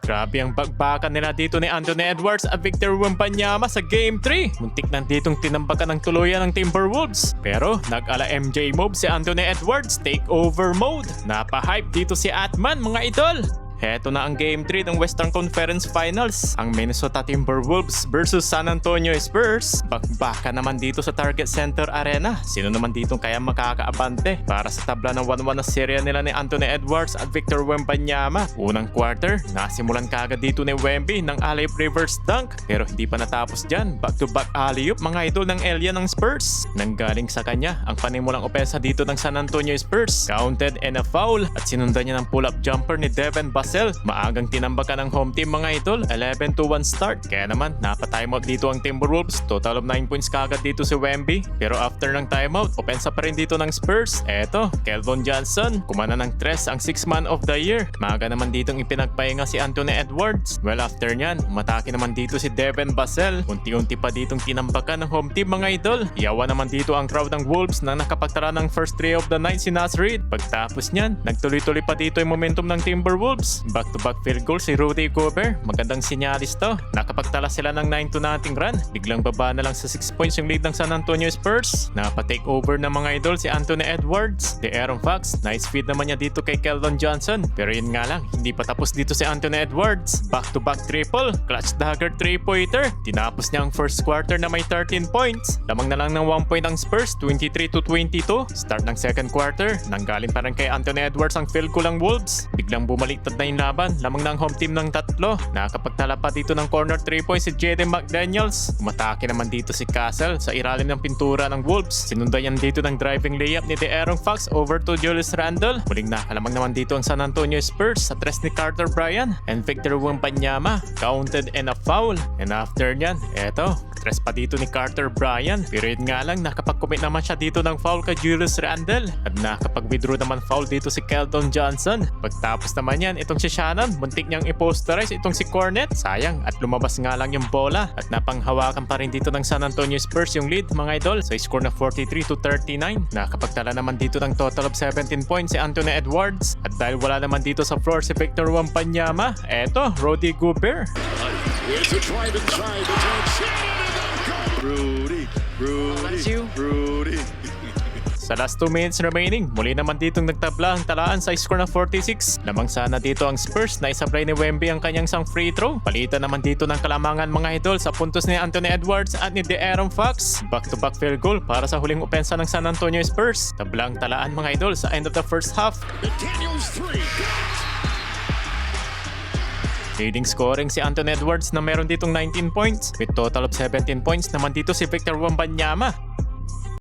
Grabe ang bagbakan nila dito ni Anthony Edwards at Victor Wembanyama sa Game 3. Muntik na ditong tinambakan ng tuluyan ng Timberwolves. Pero nag-ala MJ move si Anthony Edwards, takeover mode. Napa-hype dito si Atman mga idol. Heto na ang Game 3 ng Western Conference Finals. Ang Minnesota Timberwolves versus San Antonio Spurs. Bakbaka naman dito sa Target Center Arena. Sino naman dito kaya makakaabante para sa tabla ng 1-1 na serya nila ni Anthony Edwards at Victor Wembanyama. Unang quarter, nasimulan kaagad dito ni Wemby ng alley reverse dunk. Pero hindi pa natapos dyan. Back-to-back alley-oop mga idol ng Elia ng Spurs. Nanggaling sa kanya ang panimulang opensa dito ng San Antonio Spurs. Counted and a foul at sinundan niya ng pull-up jumper ni Devin Vassell. Maagang tinambakan ng home team mga idol, 11-1 start. Kaya naman, napa-timeout dito ang Timberwolves. Total of 9 points kagad dito si Wemby. Pero after ng timeout, opensa pa rin dito ng Spurs. Eto, Keldon Johnson, kumana ng 3 ang 6 man of the year. Maaga naman ditong ipinagpahinga si Anthony Edwards. Well, after nyan, umatake naman dito si Devin Vassell. Unti-unti pa ditong tinambakan ng home team mga idol. Iyawa naman dito ang crowd ng Wolves na nakapagtara ng first 3 of the night si Naz Reid. Pagtapos nyan, nagtuloy-tuloy pa dito yung momentum ng Timberwolves. Back-to-back field goal si Rudy Gobert. Magandang sinyalis to. Nakapagtala sila ng 9-0 run. Biglang baba na lang sa 6 points yung lead ng San Antonio Spurs. Napa-take over ng mga idol si Anthony Edwards. De'Aaron Fox, nice feed naman niya dito kay Keldon Johnson. Pero yun nga lang, hindi pa tapos dito si Anthony Edwards. Back-to-back triple. Clutch dagger 3-pointer. Tinapos niya ang first quarter na may 13 points. Lamang na lang ng 1 point ang Spurs, 23-22. Start ng second quarter, nanggaling pa rin kay Anthony Edwards ang field goal ng Wolves. Biglang bumaliktad na yung laban, lamang ng home team ng 3. Nakapagtala pa dito ng corner 3 points si Jaden McDaniels. Umatake naman dito si Castle sa ilalim ng pintura ng Wolves. Sinundan yan dito ng driving layup ni De'Aaron Fox over to Julius Randle. Muling nakalamang naman dito ang San Antonio Spurs sa tres ni Carter Bryant and Victor Wembanyama. Counted and a foul. And after nyan, eto, tres pa dito ni Carter Bryant. Pero yun nga lang, nakapag-commit naman siya dito ng foul kay Julius Randle. At nakapag-withdraw naman foul dito si Keldon Johnson. Pagtapos naman yan, itong si Shannon, muntik niyang i-posterize itong si Cornet. Sayang, at lumabas nga lang yung bola. At napanghawakan pa rin dito ng San Antonio Spurs yung lead mga idol sa score na 43-39. Nakapagtala naman dito ng total of 17 points si Anthony Edwards. At dahil wala naman dito sa floor si Victor Wembanyama, eto, Rudy Gobert. It's a drive inside the touch. Rudy. Sa last 2 minutes remaining, muli naman ditong nagtabla ang talaan sa score na 46. Lamang sana dito ang Spurs na isablay ni Wemby ang kanyang isang free throw. Palitan naman dito ng kalamangan mga idol sa puntos ni Anthony Edwards at ni De'Aaron Fox. Back-to-back field goal para sa huling opensa ng San Antonio Spurs. Tabla ang talaan mga idol sa end of the first half. McDaniels 3. Leading scoring si Anthony Edwards na meron ditong 19 points with total of 17 points naman dito si Victor Wembanyama.